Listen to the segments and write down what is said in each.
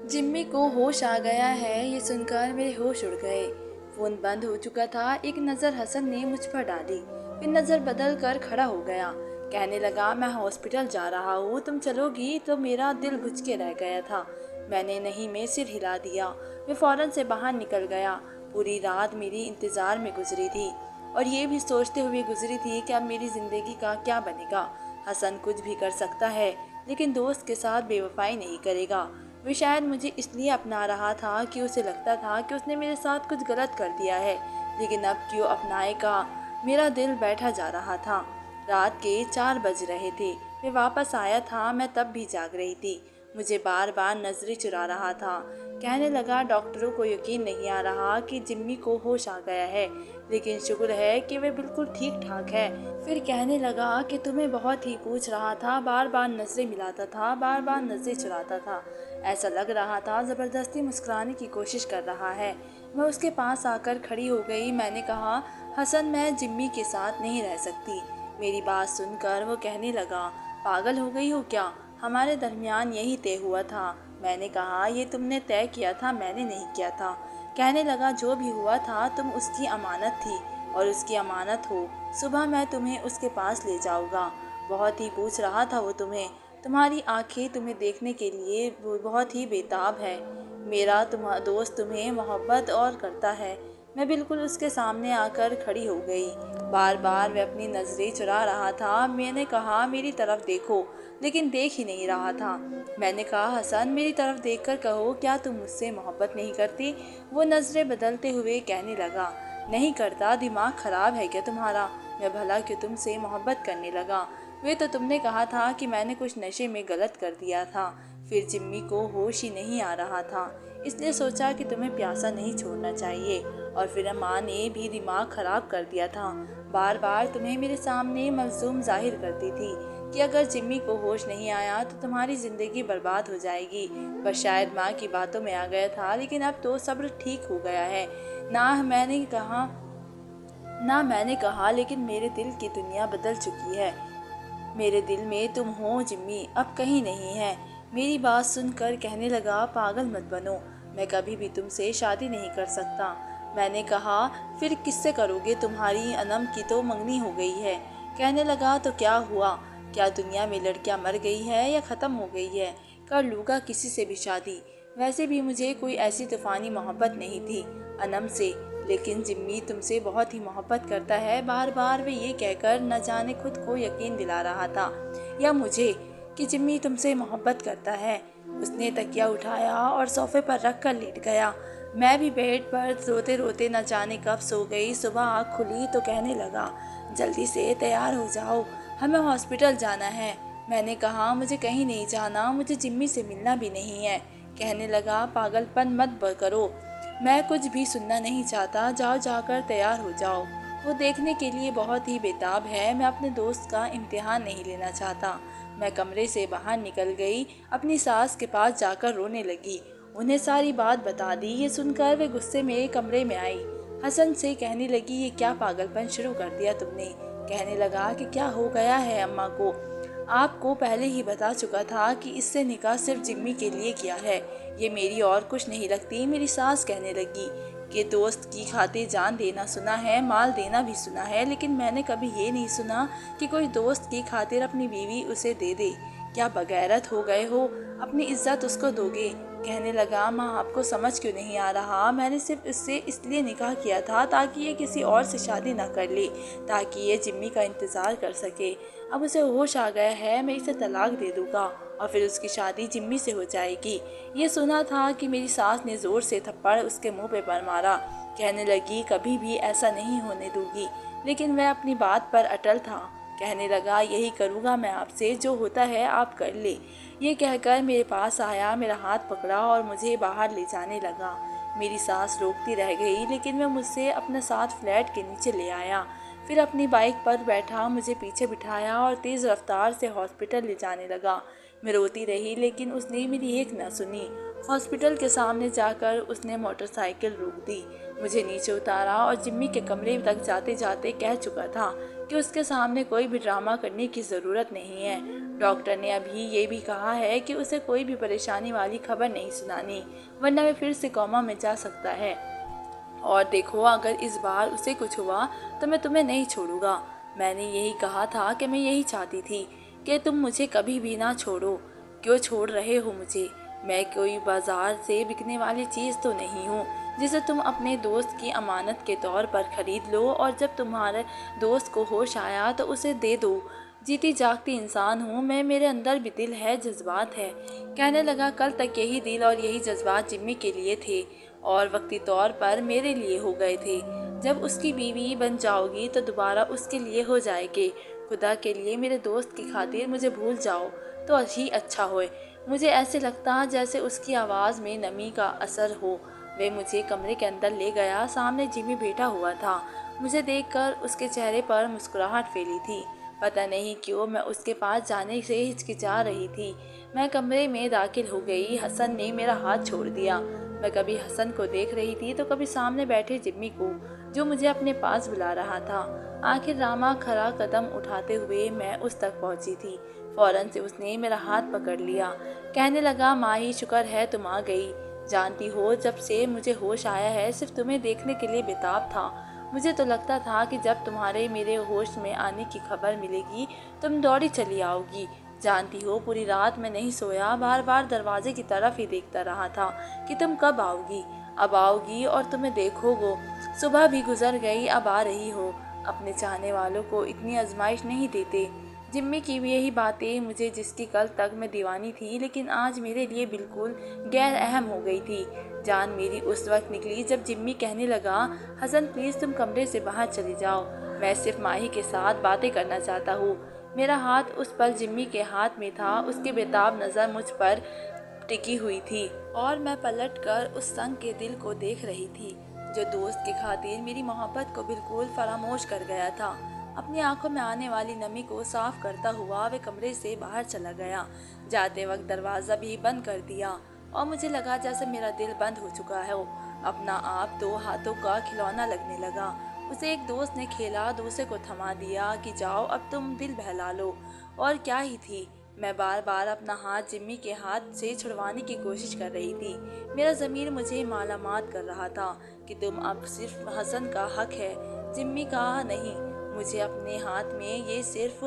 जिम्मी को होश आ गया है, ये सुनकर मेरे होश उड़ गए। फोन बंद हो चुका था। एक नज़र हसन ने मुझ पर डाली, फिर नज़र बदल कर खड़ा हो गया। कहने लगा, मैं हॉस्पिटल जा रहा हूँ, तुम चलोगी? तो मेरा दिल बुझ के रह गया था। मैंने नहीं में सिर हिला दिया। मैं फौरन से बाहर निकल गया। पूरी रात मेरी इंतज़ार में गुजरी थी और ये भी सोचते हुए गुजरी थी कि अब मेरी ज़िंदगी का क्या बनेगा। हसन कुछ भी कर सकता है, लेकिन दोस्त के साथ बेवफाई नहीं करेगा। वो शायद मुझे इसलिए अपना रहा था कि उसे लगता था कि उसने मेरे साथ कुछ गलत कर दिया है, लेकिन अब क्यों अपनाएगा? मेरा दिल बैठा जा रहा था। रात के 4 बज रहे थे। मैं वापस आया था, मैं तब भी जाग रही थी। मुझे बार बार नजरें चुरा रहा था। कहने लगा, डॉक्टरों को यकीन नहीं आ रहा कि जिम्मी को होश आ गया है, लेकिन शुक्र है कि वे बिल्कुल ठीक ठाक है। फिर कहने लगा कि तुम्हें बहुत ही पूछ रहा था, बार बार नजरें मिलाता था, बार बार नजरें चुराता था। ऐसा लग रहा था ज़बरदस्ती मुस्कुराने की कोशिश कर रहा है। मैं उसके पास आकर खड़ी हो गई। मैंने कहा, हसन, मैं जिम्मी के साथ नहीं रह सकती। मेरी बात सुनकर वो कहने लगा, पागल हो गई हो क्या? हमारे दरमियान यही तय हुआ था। मैंने कहा, ये तुमने तय किया था, मैंने नहीं किया था। कहने लगा, जो भी हुआ था तुम उसकी अमानत थी और उसकी अमानत हो। सुबह मैं तुम्हें उसके पास ले जाऊंगा। बहुत ही पूछ रहा था वो तुम्हें। तुम्हारी आंखें तुम्हें देखने के लिए वो बहुत ही बेताब है। मेरा दोस्त तुम्हें मोहब्बत और करता है। मैं बिल्कुल उसके सामने आकर खड़ी हो गई। बार बार वह अपनी नजरें चुरा रहा था। मैंने कहा, मेरी तरफ देखो, लेकिन देख ही नहीं रहा था। मैंने कहा, हसन, मेरी तरफ देखकर कहो, क्या तुम मुझसे मोहब्बत नहीं करती? वो नजरें बदलते हुए कहने लगा, नहीं करता, दिमाग खराब है क्या तुम्हारा? मैं भला क्यों तुमसे मोहब्बत करने लगा? वे तो तुमने कहा था कि मैंने कुछ नशे में गलत कर दिया था। फिर जिम्मी को होश ही नहीं आ रहा था, इसलिए सोचा कि तुम्हें प्यासा नहीं छोड़ना चाहिए। और फिर माँ ने भी दिमाग खराब कर दिया था। बार बार तुम्हें मेरे सामने मलजूम जाहिर करती थी कि अगर जिम्मी को होश नहीं आया तो तुम्हारी ज़िंदगी बर्बाद हो जाएगी। पर शायद माँ की बातों में आ गया था, लेकिन अब तो सब्र ठीक हो गया है। ना मैंने कहा, लेकिन मेरे दिल की दुनिया बदल चुकी है। मेरे दिल में तुम हो जिम्मी, अब कहीं नहीं है। मेरी बात सुनकर कहने लगा, पागल मत बनो, मैं कभी भी तुमसे शादी नहीं कर सकता। मैंने कहा, फिर किससे करोगे? तुम्हारी अनम की तो मंगनी हो गई है। कहने लगा, तो क्या हुआ? क्या दुनिया में लड़कियां मर गई है या ख़त्म हो गई है? कर लूँगा किसी से भी शादी। वैसे भी मुझे कोई ऐसी तूफ़ानी मोहब्बत नहीं थी अनम से, लेकिन जिम्मी तुमसे बहुत ही मोहब्बत करता है। बार बार वे ये कहकर न जाने खुद को यकीन दिला रहा था या मुझे कि जिम्मी तुमसे मोहब्बत करता है। उसने तकिया उठाया और सोफे पर रख कर लेट गया। मैं भी बेड पर रोते रोते न जाने कब सो गई। सुबह आँख खुली तो कहने लगा, जल्दी से तैयार हो जाओ, हमें हॉस्पिटल जाना है। मैंने कहा, मुझे कहीं नहीं जाना, मुझे जिम्मी से मिलना भी नहीं है। कहने लगा, पागलपन मत करो, मैं कुछ भी सुनना नहीं चाहता, जाओ, जाकर तैयार हो जाओ। वो देखने के लिए बहुत ही बेताब है। मैं अपने दोस्त का इम्तिहान नहीं लेना चाहता। मैं कमरे से बाहर निकल गई, अपनी सास के पास जाकर रोने लगी। उन्हें सारी बात बता दी। ये सुनकर वे गुस्से में कमरे में आई। हसन से कहने लगी, ये क्या पागलपन शुरू कर दिया तुमने? कहने लगा कि क्या हो गया है अम्मा को? आपको पहले ही बता चुका था कि इससे निकाह सिर्फ जिम्मी के लिए किया है, ये मेरी और कुछ नहीं लगती। मेरी सास कहने लगी कि दोस्त की खातिर जान देना सुना है, माल देना भी सुना है, लेकिन मैंने कभी ये नहीं सुना कि कोई दोस्त की खातिर अपनी बीवी उसे दे दे। क्या बगैरत हो गए हो? अपनी इज्जत उसको दोगे? कहने लगा, माँ, आपको समझ क्यों नहीं आ रहा? मैंने सिर्फ इससे इसलिए निकाह किया था ताकि ये किसी और से शादी ना कर ले, ताकि ये जिम्मी का इंतज़ार कर सके। अब उसे होश आ गया है, मैं इसे तलाक दे दूंगा और फिर उसकी शादी जिम्मी से हो जाएगी। ये सुना था कि मेरी सास ने ज़ोर से थप्पड़ उसके मुंह पे पर मारा। कहने लगी, कभी भी ऐसा नहीं होने दूंगी, लेकिन वह अपनी बात पर अटल था। कहने लगा, यही करूँगा मैं आपसे, जो होता है आप कर ले। ये कहकर मेरे पास आया, मेरा हाथ पकड़ा और मुझे बाहर ले जाने लगा। मेरी सास रोकती रह गई, लेकिन वह मुझसे अपने साथ फ्लैट के नीचे ले आया। फिर अपनी बाइक पर बैठा, मुझे पीछे बिठाया और तेज़ रफ्तार से हॉस्पिटल ले जाने लगा। मैं रोती रही, लेकिन उसने मेरी एक न सुनी। हॉस्पिटल के सामने जाकर उसने मोटरसाइकिल रोक दी, मुझे नीचे उतारा और जिम्मी के कमरे तक जाते जाते कह चुका था कि उसके सामने कोई भी ड्रामा करने की ज़रूरत नहीं है। डॉक्टर ने अभी ये भी कहा है कि उसे कोई भी परेशानी वाली खबर नहीं सुनानी, वरना वे फिर से कोमा में जा सकता है। और देखो, अगर इस बार उसे कुछ हुआ तो मैं तुम्हें नहीं छोड़ूंगा। मैंने यही कहा था कि मैं यही चाहती थी कि तुम मुझे कभी भी ना छोड़ो। क्यों छोड़ रहे हो मुझे? मैं कोई बाजार से बिकने वाली चीज़ तो नहीं हूँ जिसे तुम अपने दोस्त की अमानत के तौर पर खरीद लो और जब तुम्हारे दोस्त को होश आया तो उसे दे दो। जीती जागती इंसान हूँ मैं, मेरे अंदर भी दिल है, जज्बात है। कहने लगा, कल तक यही दिल और यही जज्बात जिम्मी के लिए थे और वक्ती तौर पर मेरे लिए हो गए थे। जब उसकी बीवी बन जाओगी तो दोबारा उसके लिए हो जाएगी। खुदा के लिए मेरे दोस्त की खातिर मुझे भूल जाओ तो ही अच्छा होए। मुझे ऐसे लगता जैसे उसकी आवाज़ में नमी का असर हो। वे मुझे कमरे के अंदर ले गया। सामने जिमी बैठा हुआ था। मुझे देखकर उसके चेहरे पर मुस्कुराहट फैली थी। पता नहीं क्यों मैं उसके पास जाने से हिचकिचा रही थी। मैं कमरे में दाखिल हो गई। हसन ने मेरा हाथ छोड़ दिया। मैं कभी हसन को देख रही थी तो कभी सामने बैठे जिम्मी को, जो मुझे अपने पास बुला रहा था। आखिर रामा खरा कदम उठाते हुए मैं उस तक पहुंची थी। फौरन से उसने मेरा हाथ पकड़ लिया। कहने लगा, माही, शुक्र है तुम आ गई। जानती हो, जब से मुझे होश आया है सिर्फ तुम्हें देखने के लिए बेताब था। मुझे तो लगता था कि जब तुम्हारे मेरे होश में आने की खबर मिलेगी तुम दौड़ी चली आओगी। जानती हो, पूरी रात मैं नहीं सोया, बार बार दरवाजे की तरफ ही देखता रहा था कि तुम कब आओगी। अब आओगी और तुम्हें देखोगे। सुबह भी गुजर गई, अब आ रही हो। अपने चाहने वालों को इतनी आजमाइश नहीं देते। जिम्मी की भी यही बातें मुझे, जिसकी कल तक मैं दीवानी थी लेकिन आज मेरे लिए बिल्कुल गैर अहम हो गई थी। जान मेरी उस वक्त निकली जब जिम्मी कहने लगा, हसन प्लीज़ तुम कमरे से बाहर चली जाओ, मैं सिर्फ माही के साथ बातें करना चाहता हूँ। मेरा हाथ उस पल जिम्मी के हाथ में था। उसकी बेताब नज़र मुझ पर टिकी हुई थी और मैं पलटकर उस संग के दिल को देख रही थी जो दोस्त की खातिर मेरी मोहब्बत को बिल्कुल फरामोश कर गया था। अपनी आंखों में आने वाली नमी को साफ करता हुआ वे कमरे से बाहर चला गया। जाते वक्त दरवाज़ा भी बंद कर दिया और मुझे लगा जैसे मेरा दिल बंद हो चुका है। अपना आप दो हाथों का खिलौना लगने लगा। उसे एक दोस्त ने खेला, दूसरे को थमा दिया कि जाओ अब तुम दिल बहला लो। और क्या ही थी, मैं बार बार अपना हाथ जिम्मी के हाथ से छुड़वाने की कोशिश कर रही थी। मेरा ज़मीर मुझे मालामाल कर रहा था कि तुम अब सिर्फ हसन का हक है, जिम्मी का नहीं। मुझे अपने हाथ में ये सिर्फ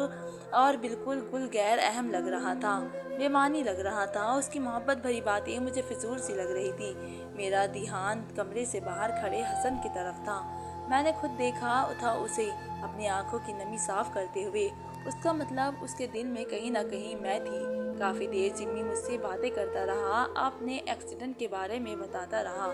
और बिल्कुल कुल गैर अहम लग रहा था, बेमानी लग रहा था। उसकी मोहब्बत भरी बातें मुझे फिजूल सी लग रही थी। मेरा ध्यान कमरे से बाहर खड़े हसन की तरफ था। मैंने खुद देखा था उसे अपनी आंखों की नमी साफ करते हुए। उसका मतलब उसके दिल में कहीं ना कहीं मैं थी। काफ़ी देर जिम्मी मुझसे बातें करता रहा, आपने एक्सीडेंट के बारे में बताता रहा,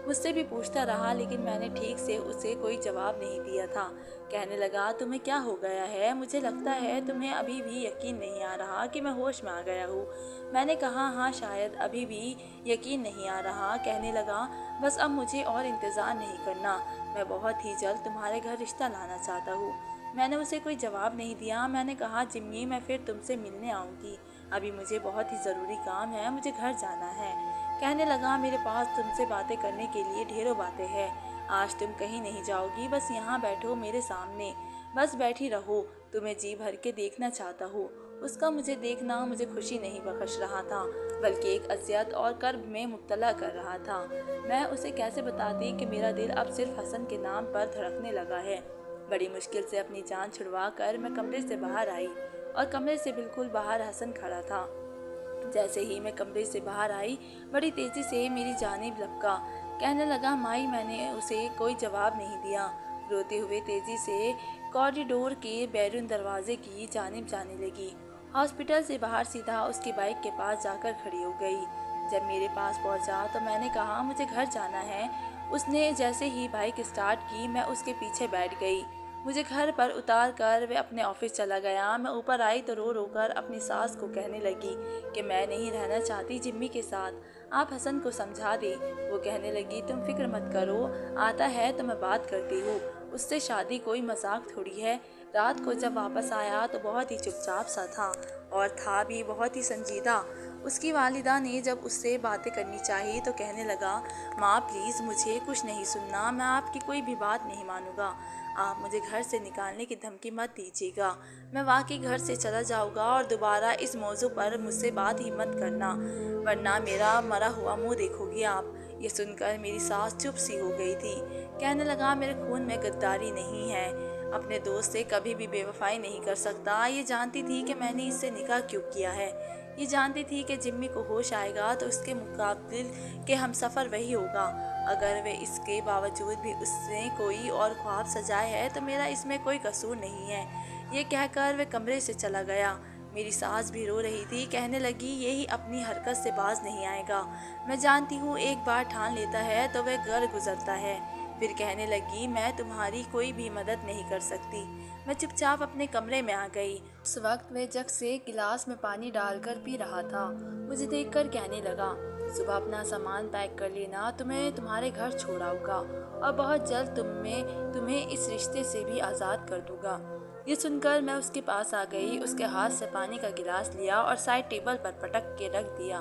मुझसे भी पूछता रहा, लेकिन मैंने ठीक से उसे कोई जवाब नहीं दिया था। कहने लगा, तुम्हें क्या हो गया है? मुझे लगता है तुम्हें अभी भी यकीन नहीं आ रहा कि मैं होश में आ गया हूँ। मैंने कहा, हाँ शायद अभी भी यकीन नहीं आ रहा। कहने लगा, बस अब मुझे और इंतज़ार नहीं करना, मैं बहुत ही जल्द तुम्हारे घर रिश्ता लाना चाहता हूँ। मैंने उसे कोई जवाब नहीं दिया। मैंने कहा, जिम्मी मैं फिर तुमसे मिलने आऊँगी, अभी मुझे बहुत ही ज़रूरी काम है, मुझे घर जाना है। कहने लगा, मेरे पास तुमसे बातें करने के लिए ढेरों बातें हैं। आज तुम कहीं नहीं जाओगी, बस यहाँ बैठो मेरे सामने, बस बैठी रहो, तुम्हें जी भर के देखना चाहता हूँ। उसका मुझे देखना मुझे खुशी नहीं बख्श रहा था, बल्कि एक अजियत और कर्ब में मुब्तला कर रहा था। मैं उसे कैसे बताती कि मेरा दिल अब सिर्फ हसन के नाम पर धड़कने लगा है। बड़ी मुश्किल से अपनी जान छुड़वा कर मैं कमरे से बाहर आई और कमरे से बिल्कुल बाहर हसन खड़ा था। जैसे ही मैं कमरे से बाहर आई, बड़ी तेज़ी से मेरी जानिब लपका। कहने लगा, माई। मैंने उसे कोई जवाब नहीं दिया। रोते हुए तेज़ी से कॉरिडोर के बैरून दरवाजे की जानिब जाने लगी। हॉस्पिटल से बाहर सीधा उसकी बाइक के पास जाकर खड़ी हो गई। जब मेरे पास पहुंचा तो मैंने कहा, मुझे घर जाना है। उसने जैसे ही बाइक स्टार्ट की, मैं उसके पीछे बैठ गई। मुझे घर पर उतार कर वे अपने ऑफिस चला गया। मैं ऊपर आई तो रो रो कर अपनी सास को कहने लगी कि मैं नहीं रहना चाहती जिम्मी के साथ, आप हसन को समझा दे। वो कहने लगी, तुम फिक्र मत करो, आता है तो मैं बात करती हूँ, उससे शादी कोई मजाक थोड़ी है। रात को जब वापस आया तो बहुत ही चुपचाप सा था और था भी बहुत ही संजीदा। उसकी वालिदा ने जब उससे बातें करनी चाहिए तो कहने लगा, माँ प्लीज़ मुझे कुछ नहीं सुनना, मैं आपकी कोई भी बात नहीं मानूंगा। आप मुझे घर से निकालने की धमकी मत दीजिएगा। मैं वाकई घर से चला जाऊंगा और दोबारा इस मौजू पर मुझसे बात ही मत करना, वरना मेरा मरा हुआ मुंह देखोगी आप। ये सुनकर मेरी सास चुप सी हो गई थी। कहने लगा, मेरे खून में गद्दारी नहीं है, अपने दोस्त से कभी भी बेवफाई नहीं कर सकता। ये जानती थी कि मैंने इससे निकाह क्यों किया है। ये जानती थी कि जिम्मी को होश आएगा तो उसके मुकाबिल के हम सफ़र वही होगा। अगर वे इसके बावजूद भी उसने कोई और ख्वाब सजाए है तो मेरा इसमें कोई कसूर नहीं है। ये कहकर वे कमरे से चला गया। मेरी सास भी रो रही थी। कहने लगी, यही अपनी हरकत से बाज नहीं आएगा। मैं जानती हूँ एक बार ठान लेता है तो वह घर गुजरता है। फिर कहने लगी, मैं तुम्हारी कोई भी मदद नहीं कर सकती। मैं चुपचाप अपने कमरे में आ गई। उस वक्त वह जग से गिलास में पानी डालकर पी रहा था। मुझे देखकर कहने लगा, सुबह अपना सामान पैक कर लेना, तुम्हें तुम्हारे घर छोड़ आऊँगा और बहुत जल्द तुम्हें इस रिश्ते से भी आज़ाद कर दूँगा। ये सुनकर मैं उसके पास आ गई, उसके हाथ से पानी का गिलास लिया और साइड टेबल पर पटक के रख दिया।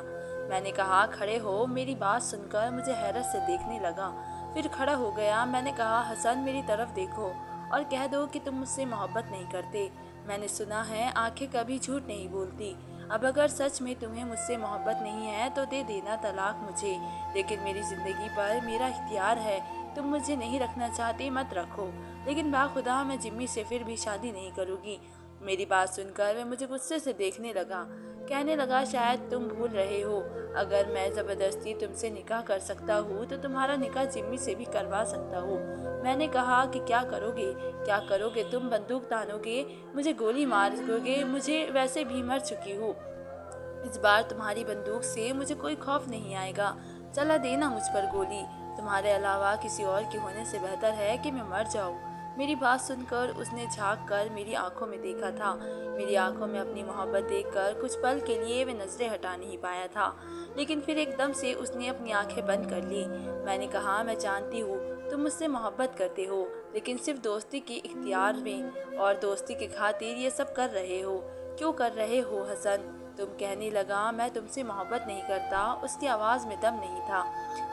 मैंने कहा, खड़े हो। मेरी बात सुनकर मुझे हैरत से देखने लगा, फिर खड़ा हो गया। मैंने कहा, हसन मेरी तरफ देखो और कह दो कि तुम मुझसे मोहब्बत नहीं करते। मैंने सुना है आंखें कभी झूठ नहीं बोलती। अब अगर सच में तुम्हें मुझसे मोहब्बत नहीं है तो दे देना तलाक मुझे, लेकिन मेरी ज़िंदगी पर मेरा इख्तियार है। तुम मुझे नहीं रखना चाहते मत रखो, लेकिन बाखुदा मैं जिम्मी से फिर भी शादी नहीं करूँगी। मेरी बात सुनकर वह मुझे गुस्से से देखने लगा। कहने लगा, शायद तुम भूल रहे हो, अगर मैं ज़बरदस्ती तुमसे निकाह कर सकता हूँ तो तुम्हारा निकाह जिम्मी से भी करवा सकता हूँ। मैंने कहा कि क्या करोगे तुम? बंदूक तानोगे, मुझे गोली मारोगे? मुझे वैसे भी मर चुकी हूँ। इस बार तुम्हारी बंदूक से मुझे कोई खौफ नहीं आएगा। चला देना मुझ पर गोली, तुम्हारे अलावा किसी और के होने से बेहतर है कि मैं मर जाऊँ। मेरी बात सुनकर उसने झांक कर मेरी आंखों में देखा था। मेरी आंखों में अपनी मोहब्बत देखकर कुछ पल के लिए वह नजरें हटा नहीं पाया था, लेकिन फिर एकदम से उसने अपनी आंखें बंद कर ली। मैंने कहा, मैं जानती हूँ तुम मुझसे मोहब्बत करते हो, लेकिन सिर्फ दोस्ती के इख्तियार में और दोस्ती के खातिर ये सब कर रहे हो। क्यों कर रहे हो हसन? तुम कहने लगा, मैं तुमसे मोहब्बत नहीं करता। उसकी आवाज़ में दम नहीं था,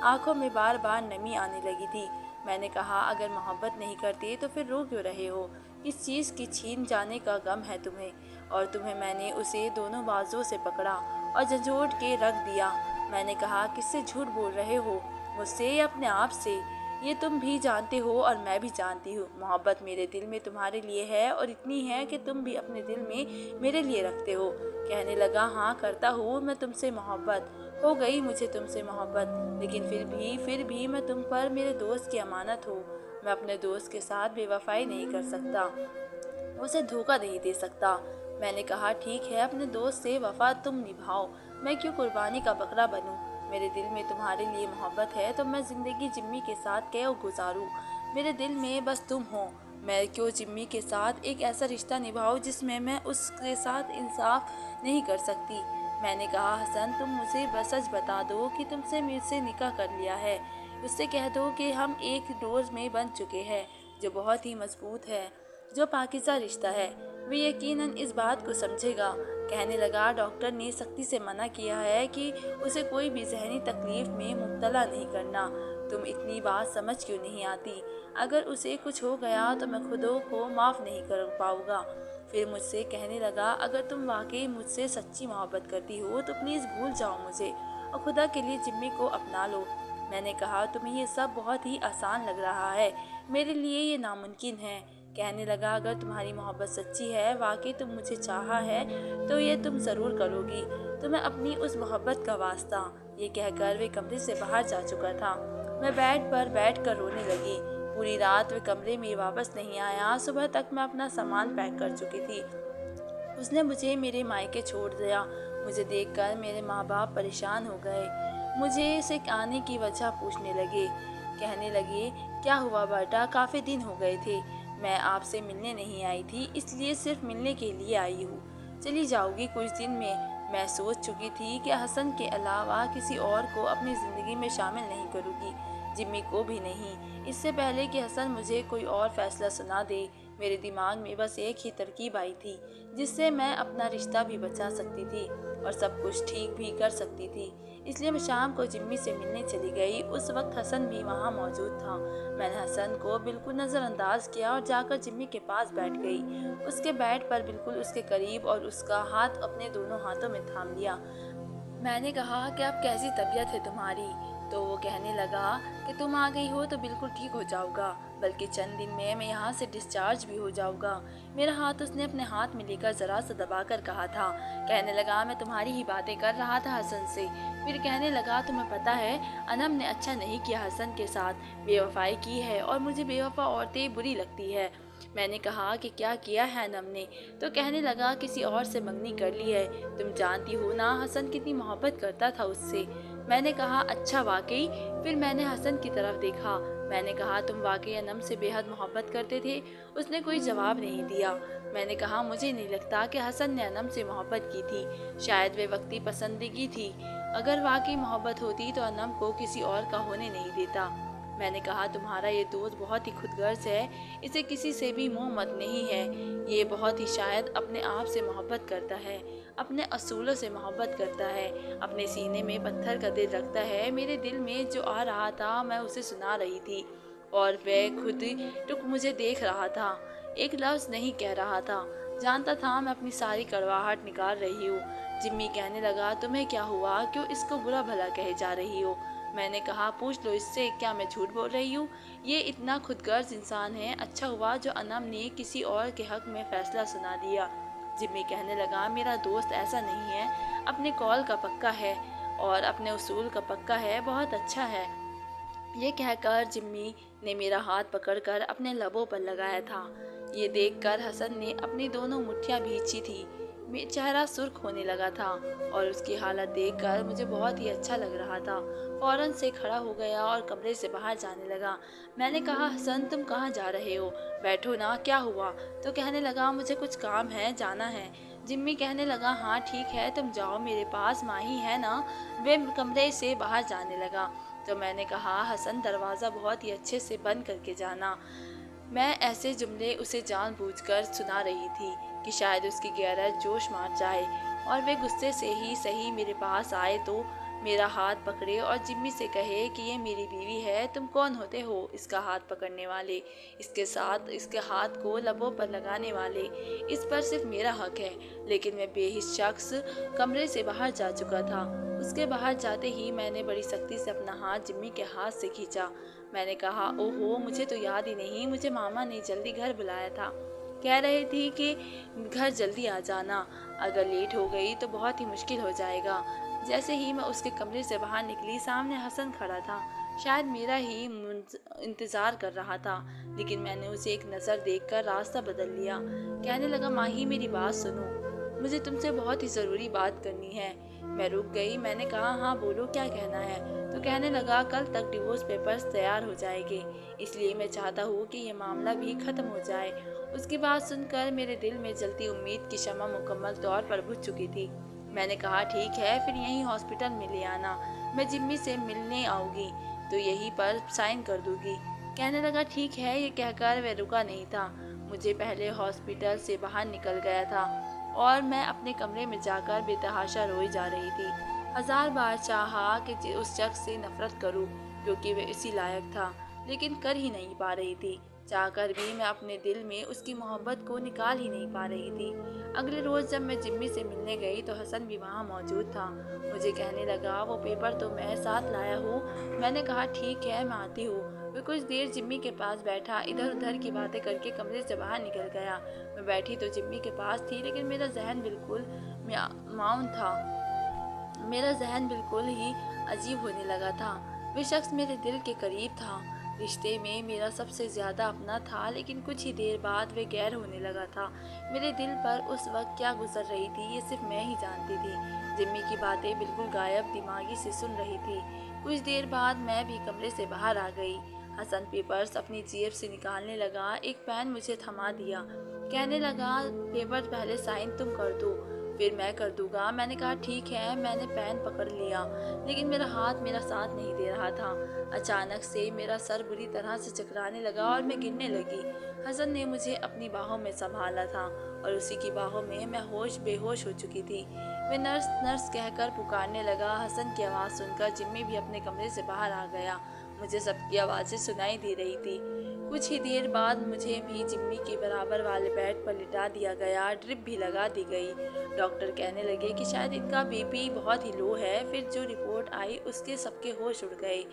आंखों में बार बार नमी आने लगी थी। मैंने कहा, अगर मोहब्बत नहीं करते तो फिर रो क्यों रहे हो? किस चीज़ की छीन जाने का गम है तुम्हें? और तुम्हें मैंने उसे दोनों बाजुओं से पकड़ा और झंझोड़ के रख दिया। मैंने कहा, किससे झूठ बोल रहे हो? मुझसे या अपने आप से? ये तुम भी जानते हो और मैं भी जानती हूँ। मोहब्बत मेरे दिल में तुम्हारे लिए है और इतनी है कि तुम भी अपने दिल में मेरे लिए रखते हो। कहने लगा, हाँ करता हूँ मैं तुमसे मोहब्बत, हो गई मुझे तुमसे मोहब्बत, लेकिन फिर भी मैं तुम पर मेरे दोस्त की अमानत हूँ। मैं अपने दोस्त के साथ बेवफाई नहीं कर सकता, उसे धोखा नहीं दे सकता। मैंने कहा, ठीक है, अपने दोस्त से वफा तुम निभाओ, मैं क्यों कुर्बानी का बकरा बनूं? मेरे दिल में तुम्हारे लिए मोहब्बत है तो मैं ज़िंदगी जिम्मी के साथ क्यों गुजारूं? मेरे दिल में बस तुम हो। मैं क्यों जिम्मी के साथ एक ऐसा रिश्ता निभाऊं जिसमें मैं उसके साथ इंसाफ नहीं कर सकती? मैंने कहा, हसन तुम मुझे बस सच बता दो कि तुमसे मुझसे निकाह कर लिया है। उससे कह दो कि हम एक डोर में बंध चुके हैं जो बहुत ही मजबूत है, जो पाकिज़ा रिश्ता है। वे यकीनन इस बात को समझेगा। कहने लगा, डॉक्टर ने सख्ती से मना किया है कि उसे कोई भी जहनी तकलीफ में मुब्तला नहीं करना। तुम इतनी बात समझ क्यों नहीं आती? अगर उसे कुछ हो गया तो मैं खुदों को माफ़ नहीं कर पाऊँगा। फिर मुझसे कहने लगा, अगर तुम वाकई मुझसे सच्ची मोहब्बत करती हो तो प्लीज़ भूल जाओ मुझे और खुदा के लिए जिम्मी को अपना लो। मैंने कहा, तुम्हें ये सब बहुत ही आसान लग रहा है, मेरे लिए ये नामुमकिन है। कहने लगा, अगर तुम्हारी मोहब्बत सच्ची है, वाकई तुम मुझे चाहा है, तो ये तुम ज़रूर करोगी। तुम्हें अपनी उस मोहब्बत का वास्ता। ये कहकर वे कमरे से बाहर जा चुका था। मैं बेड पर बैठकर रोने लगी। पूरी रात वे कमरे में वापस नहीं आया। सुबह तक मैं अपना सामान पैक कर चुकी थी। उसने मुझे मेरे मायके छोड़ दिया। मुझे देखकर मेरे माँ बाप परेशान हो गए। मुझे से आने की वजह पूछने लगे। कहने लगे, क्या हुआ बेटा, काफ़ी दिन हो गए थे, मैं आपसे मिलने नहीं आई थी, इसलिए सिर्फ मिलने के लिए आई हूँ। चली जाओगी कुछ दिन में? मैं सोच चुकी थी कि हसन के अलावा किसी और को अपनी ज़िंदगी में शामिल नहीं करूँगी, जिम्मी को भी नहीं। इससे पहले कि हसन मुझे कोई और फैसला सुना दे, मेरे दिमाग में बस एक ही तरकीब आई थी जिससे मैं अपना रिश्ता भी बचा सकती थी और सब कुछ ठीक भी कर सकती थी। इसलिए मैं शाम को जिम्मी से मिलने चली गई। उस वक्त हसन भी वहाँ मौजूद था। मैंने हसन को बिल्कुल नज़रअंदाज किया और जाकर जिम्मी के पास बैठ गई, उसके बेड पर बिल्कुल उसके करीब, और उसका हाथ अपने दोनों हाथों में थाम लिया। मैंने कहा कि अब कैसी तबीयत है तुम्हारी? तो वो कहने लगा कि तुम आ गई हो तो बिल्कुल ठीक हो जाऊंगा, बल्कि चंद दिन में मैं यहाँ से डिस्चार्ज भी हो जाऊंगा। मेरा हाथ उसने अपने हाथ में लेकर ज़रा सा दबाकर कहा था। कहने लगा मैं तुम्हारी ही बातें कर रहा था हसन से। फिर कहने लगा तुम्हें पता है अनम ने अच्छा नहीं किया हसन के साथ, बेवफाई की है और मुझे बेवफा औरतें बुरी लगती है। मैंने कहा कि क्या किया है अनम ने? तो कहने लगा किसी और से मंगनी कर ली है। तुम जानती हो ना हसन कितनी मोहब्बत करता था उससे। मैंने कहा अच्छा वाकई? फिर मैंने हसन की तरफ देखा। मैंने कहा तुम वाकई अनम से बेहद मोहब्बत करते थे? उसने कोई जवाब नहीं दिया। मैंने कहा मुझे नहीं लगता कि हसन ने अनम से मोहब्बत की थी, शायद वे वक्ती पसंदगी थी। अगर वाकई मोहब्बत होती तो अनम को किसी और का होने नहीं देता। मैंने कहा तुम्हारा ये दोस्त बहुत ही खुदगर्ज है, इसे किसी से भी मोह मत नहीं है। ये बहुत ही शायद अपने आप से मोहब्बत करता है, अपने असूलों से मोहब्बत करता है, अपने सीने में पत्थर का दिल रखता है। मेरे दिल में जो आ रहा था मैं उसे सुना रही थी और वह खुद टुक मुझे देख रहा था, एक लफ्ज़ नहीं कह रहा था। जानता था मैं अपनी सारी कड़वाहट निकाल रही हूँ। जिम्मी कहने लगा तुम्हें क्या हुआ, क्यों इसको बुरा भला कहे जा रही हो? मैंने कहा पूछ लो इससे, क्या मैं झूठ बोल रही हूँ? ये इतना खुदगर्ज इंसान है, अच्छा हुआ जो अनम ने किसी और के हक में फैसला सुना दिया। जिम्मी कहने लगा मेरा दोस्त ऐसा नहीं है, अपने कॉल का पक्का है और अपने उसूल का पक्का है, बहुत अच्छा है। ये कहकर जिम्मी ने मेरा हाथ पकड़कर अपने लबों पर लगाया था। ये देखकर हसन ने अपनी दोनों मुट्ठियां भींची थी। मेरा चेहरा सुर्ख होने लगा था और उसकी हालत देखकर मुझे बहुत ही अच्छा लग रहा था। फौरन से खड़ा हो गया और कमरे से बाहर जाने लगा। मैंने कहा हसन तुम कहाँ जा रहे हो? बैठो ना, क्या हुआ? तो कहने लगा मुझे कुछ काम है, जाना है। जिम्मी कहने लगा हाँ ठीक है तुम जाओ, मेरे पास माही है ना। वे कमरे से बाहर जाने लगा तो मैंने कहा हसन दरवाज़ा बहुत ही अच्छे से बंद करके जाना। मैं ऐसे जुमले उसे जानबूझकर सुना रही थी कि शायद उसकी गैरत जोश मार जाए और वे गुस्से से ही सही मेरे पास आए तो मेरा हाथ पकड़े और जिम्मी से कहे कि ये मेरी बीवी है, तुम कौन होते हो इसका हाथ पकड़ने वाले, इसके साथ इसके हाथ को लबों पर लगाने वाले? इस पर सिर्फ मेरा हक है। लेकिन मैं बेहिस शख्स कमरे से बाहर जा चुका था। उसके बाहर जाते ही मैंने बड़ी सख्ती से अपना हाथ जिम्मी के हाथ से खींचा। मैंने कहा ओहो मुझे तो याद ही नहीं, मुझे मामा ने जल्दी घर बुलाया था, कह रही थी कि घर जल्दी आ जाना, अगर लेट हो गई तो बहुत ही मुश्किल हो जाएगा। जैसे ही मैं उसके कमरे से बाहर निकली सामने हसन खड़ा था, शायद मेरा ही इंतज़ार कर रहा था, लेकिन मैंने उसे एक नज़र देखकर रास्ता बदल लिया। कहने लगा माही मेरी बात सुनो, मुझे तुमसे बहुत ही ज़रूरी बात करनी है। मैं रुक गई। मैंने कहा हाँ बोलो क्या कहना है? तो कहने लगा कल तक डिवोर्स पेपर्स तैयार हो जाएंगे, इसलिए मैं चाहता हूँ कि ये मामला भी ख़त्म हो जाए। उसकी बात सुनकर मेरे दिल में जलती उम्मीद की शम्मा मुकम्मल तौर पर बुझ चुकी थी। मैंने कहा ठीक है फिर यहीं हॉस्पिटल में ले आना, मैं जिम्मी से मिलने आऊँगी तो यहीं पर साइन कर दूँगी। कहने लगा ठीक है। ये कहकर वह रुका नहीं था, मुझे पहले हॉस्पिटल से बाहर निकल गया था और मैं अपने कमरे में जाकर बेतहाशा रोई जा रही थी। हजार बार चाहा कि उस शख्स से नफरत करूं क्योंकि वह इसी लायक था, लेकिन कर ही नहीं पा रही थी। चाहकर भी मैं अपने दिल में उसकी मोहब्बत को निकाल ही नहीं पा रही थी। अगले रोज़ जब मैं जिम्मी से मिलने गई तो हसन भी वहाँ मौजूद था। मुझे कहने लगा वो पेपर तो मैं साथ लाया हूँ। मैंने कहा ठीक है मैं आती हूँ। वह कुछ देर जिम्मी के पास बैठा इधर उधर की बातें करके कमरे से बाहर निकल गया। मैं बैठी तो जिम्मी के पास थी, लेकिन मेरा जहन बिल्कुल माउन था। मेरा जहन बिल्कुल ही अजीब होने लगा था। वह शख्स मेरे दिल के करीब था, रिश्ते में मेरा सबसे ज़्यादा अपना था, लेकिन कुछ ही देर बाद वह गैर होने लगा था। मेरे दिल पर उस वक्त क्या गुजर रही थी ये सिर्फ मैं ही जानती थी। जिम्मी की बातें बिल्कुल गायब दिमागी से सुन रही थी। कुछ देर बाद मैं भी कमरे से बाहर आ गई। हसन पेपर्स अपनी जेब से निकालने लगा, एक पेन मुझे थमा दिया। कहने लगा पेपर पहले साइन तुम कर दो। फिर मैं कर दूंगा। मैंने कहा ठीक है। मैंने पेन पकड़ लिया, लेकिन मेरा हाथ मेरा साथ नहीं दे रहा था। अचानक से मेरा सर बुरी तरह से चकराने लगा और मैं गिरने लगी। हसन ने मुझे अपनी बाहों में संभाला था और उसी की बाहों में मैं होश बेहोश हो चुकी थी। वे नर्स नर्स कहकर पुकारने लगा। हसन की आवाज़ सुनकर जिम्मी भी अपने कमरे से बाहर आ गया। मुझे सबकी आवाज़ें सुनाई दे रही थी। कुछ ही देर बाद मुझे भी जिम्मी के बराबर वाले बेड पर लिटा दिया गया। ड्रिप भी लगा दी गई। डॉक्टर कहने लगे कि शायद इनका बीपी बहुत ही लो है। फिर जो रिपोर्ट आई उसके सबके होश उड़ गए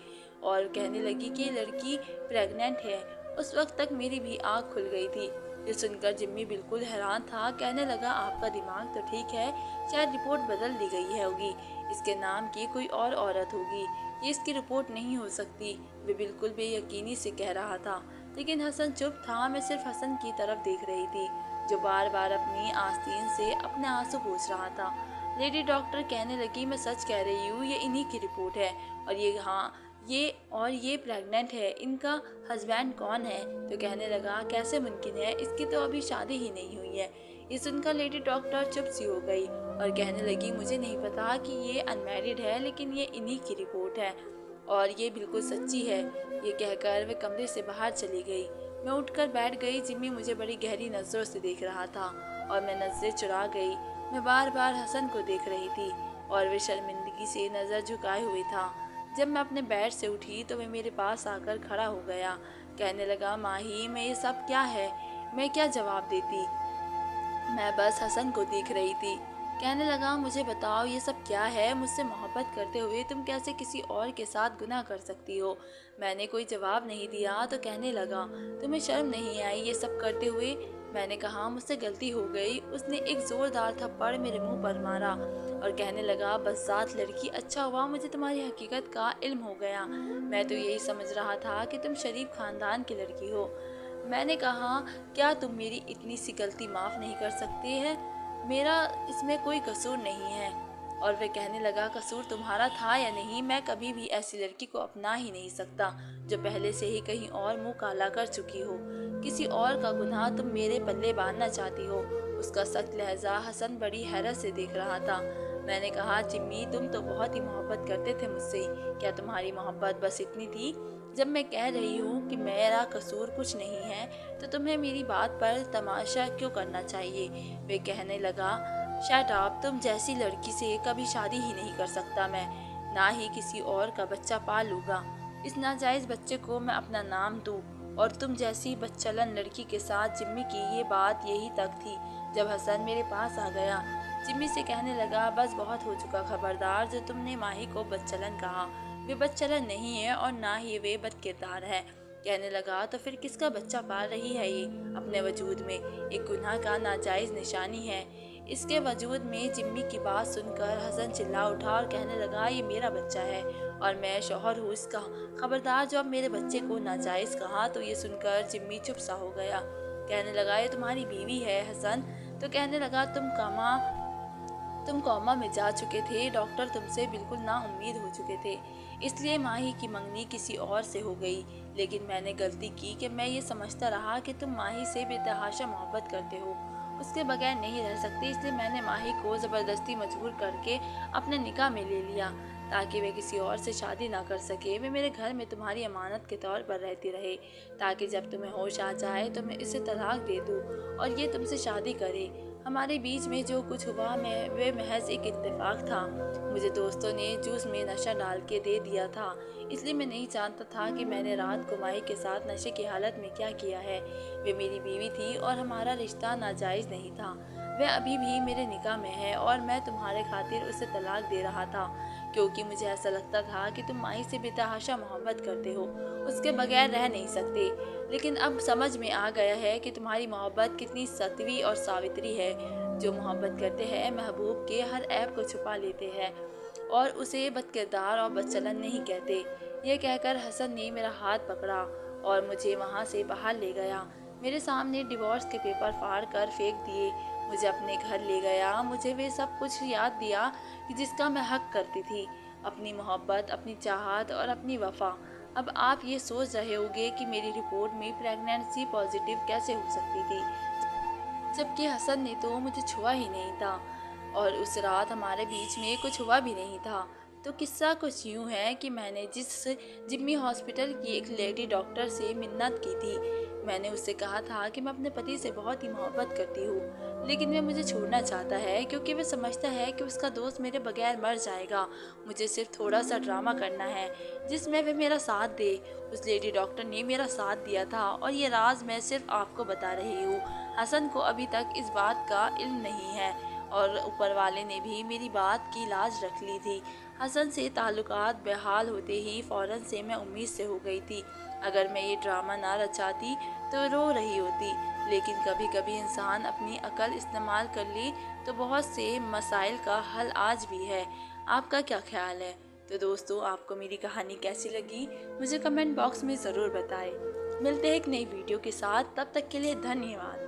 और कहने लगी कि लड़की प्रेग्नेंट है। उस वक्त तक मेरी भी आँख खुल गई थी। ये सुनकर जिम्मी बिल्कुल हैरान था। कहने लगा आपका दिमाग तो ठीक है, शायद रिपोर्ट बदल दी गई है होगी। इसके नाम की कोई और औरत होगी। ये इसकी रिपोर्ट नहीं हो सकती। वे बिल्कुल बेयकीनी से कह रहा था, लेकिन हसन चुप था। मैं सिर्फ हसन की तरफ देख रही थी, जो बार बार अपनी आस्तीन से अपने आंसू पोंछ रहा था। लेडी डॉक्टर कहने लगी मैं सच कह रही हूँ, ये इन्हीं की रिपोर्ट है और ये प्रेग्नेंट है। इनका हस्बैंड कौन है? तो कहने लगा कैसे मुमकिन है, इसकी तो अभी शादी ही नहीं हुई है। ये सुनकर लेडी डॉक्टर चुप सी हो गई और कहने लगी मुझे नहीं पता कि ये अनमैरिड है, लेकिन ये इन्हीं की रिपोर्ट है और ये बिल्कुल सच्ची है। ये कहकर वे कमरे से बाहर चली गई। मैं उठकर बैठ गई। जिम्मी मुझे बड़ी गहरी नज़रों से देख रहा था और मैं नज़रें चुरा गई। मैं बार बार हसन को देख रही थी और वे शर्मिंदगी से नज़र झुकाए हुए था। जब मैं अपने बेड से उठी तो वे मेरे पास आकर खड़ा हो गया। कहने लगा माही, मैं ये सब क्या है? मैं क्या जवाब देती? मैं बस हसन को देख रही थी। कहने लगा मुझे बताओ ये सब क्या है? मुझसे मोहब्बत करते हुए तुम कैसे किसी और के साथ गुनाह कर सकती हो? मैंने कोई जवाब नहीं दिया तो कहने लगा तुम्हें शर्म नहीं आई ये सब करते हुए? मैंने कहा मुझसे गलती हो गई। उसने एक जोरदार थप्पड़ मेरे मुंह पर मारा और कहने लगा बज़ात लड़की, अच्छा हुआ मुझे तुम्हारी हकीकत का इल्म हो गया। मैं तो यही समझ रहा था कि तुम शरीफ खानदान की लड़की हो। मैंने कहा क्या तुम मेरी इतनी सी गलती माफ़ नहीं कर सकते हैं? मेरा इसमें कोई कसूर नहीं है। और वह कहने लगा कसूर तुम्हारा था या नहीं, मैं कभी भी ऐसी लड़की को अपना ही नहीं सकता जो पहले से ही कहीं और मुंह काला कर चुकी हो। किसी और का गुनाह तुम मेरे पल्ले बांधना चाहती हो। उसका सख्त लहजा हसन बड़ी हैरत से देख रहा था। मैंने कहा जिम्मी तुम तो बहुत ही मोहब्बत करते थे मुझसे। क्या तुम्हारी मोहब्बत बस इतनी थी? जब मैं कह रही हूँ कि मेरा कसूर कुछ नहीं है तो तुम्हें मेरी बात पर तमाशा क्यों करना चाहिए? वे कहने लगा शट अप, तुम जैसी लड़की से कभी शादी ही नहीं कर सकता मैं, ना ही किसी और का बच्चा पाल लूँगा। इस नाजायज़ बच्चे को मैं अपना नाम दूँ? और तुम जैसी बदचलन लड़की के साथ जिम्मी की ये बात यही तक थी। जब हसन मेरे पास आ गया, जिम्मी से कहने लगा बस बहुत हो चुका, खबरदार जो तुमने माही को बदचलन कहा। वे बदचलन नहीं है और ना ही वे बदकिरदार है। कहने लगा तो फिर किसका बच्चा पाल रही है ये? अपने वजूद में एक गुनाह का नाजायज़ निशानी है। इसके वजूद में जिम्मी की बात सुनकर हसन चिल्ला उठा और कहने लगा ये मेरा बच्चा है और मैं शौहर हूँ इसका। खबरदार जो अब मेरे बच्चे को नाजायज़ कहा। तो ये सुनकर जिम्मी चुप सा हो गया। कहने लगा ये तुम्हारी बीवी है हसन? तो कहने लगा तुम कोमा में जा चुके थे। डॉक्टर तुमसे बिल्कुल नाउम्मीद हो चुके थे, इसलिए माही की मंगनी किसी और से हो गई। लेकिन मैंने गलती की कि मैं ये समझता रहा कि तुम माही से बेतहाशा मोहब्बत करते हो, उसके बगैर नहीं रह सकते। इसलिए मैंने माही को ज़बरदस्ती मजबूर करके अपने निकाह में ले लिया ताकि वे किसी और से शादी ना कर सके। वे मेरे घर में तुम्हारी अमानत के तौर पर रहती रहे ताकि जब तुम्हें होश आ जाए तो मैं इसे तलाक दे दूँ और ये तुमसे शादी करे। हमारे बीच में जो कुछ हुआ वे महज एक इत्तेफाक था। मुझे दोस्तों ने जूस में नशा डाल के दे दिया था, इसलिए मैं नहीं जानता था कि मैंने रात को माही के साथ नशे की हालत में क्या किया है। वे मेरी बीवी थी और हमारा रिश्ता नाजायज़ नहीं था। वह अभी भी मेरे निकाह में है और मैं तुम्हारे खातिर उसे तलाक दे रहा था क्योंकि मुझे ऐसा लगता था कि तुम माही से बेतहाशा मोहब्बत करते हो, उसके बगैर रह नहीं सकते। लेकिन अब समझ में आ गया है कि तुम्हारी मोहब्बत कितनी सतवी और सावित्री है। जो मोहब्बत करते हैं महबूब के हर ऐब को छुपा लेते हैं और उसे बदकिरदार और बदचलन नहीं कहते। यह कहकर हसन ने मेरा हाथ पकड़ा और मुझे वहाँ से बाहर ले गया। मेरे सामने डिवोर्स के पेपर फाड़ कर फेंक दिए, मुझे अपने घर ले गया। मुझे वे सब कुछ याद दिया कि जिसका मैं हक करती थी, अपनी मोहब्बत, अपनी चाहत और अपनी वफा। अब आप ये सोच रहे होंगे कि मेरी रिपोर्ट में प्रेगनेंसी पॉजिटिव कैसे हो सकती थी, जबकि हसन ने तो मुझे छुआ ही नहीं था। और उस रात हमारे बीच में कुछ हुआ भी नहीं था। तो किस्सा कुछ यूँ है कि मैंने जिम्मी हॉस्पिटल की एक लेडी डॉक्टर से मिन्नत की थी। मैंने उससे कहा था कि मैं अपने पति से बहुत ही मोहब्बत करती हूँ, लेकिन वह मुझे छोड़ना चाहता है क्योंकि वह समझता है कि उसका दोस्त मेरे बगैर मर जाएगा। मुझे सिर्फ थोड़ा सा ड्रामा करना है जिसमें वह मेरा साथ दे। उस लेडी डॉक्टर ने मेरा साथ दिया था और ये राज मैं सिर्फ आपको बता रही हूँ। हसन को अभी तक इस बात का इल्म नहीं है और ऊपर वाले ने भी मेरी बात की लाज रख ली थी। हसन से ताल्लुकात बहाल होते ही फ़ौरन से मैं उम्मीद से हो गई थी। अगर मैं ये ड्रामा ना रचाती तो रो रही होती, लेकिन कभी कभी इंसान अपनी अकल इस्तेमाल कर ले तो बहुत से मसाइल का हल आज भी है। आपका क्या ख्याल है? तो दोस्तों, आपको मेरी कहानी कैसी लगी मुझे कमेंट बॉक्स में ज़रूर बताएं। मिलते हैं एक नई वीडियो के साथ, तब तक के लिए धन्यवाद।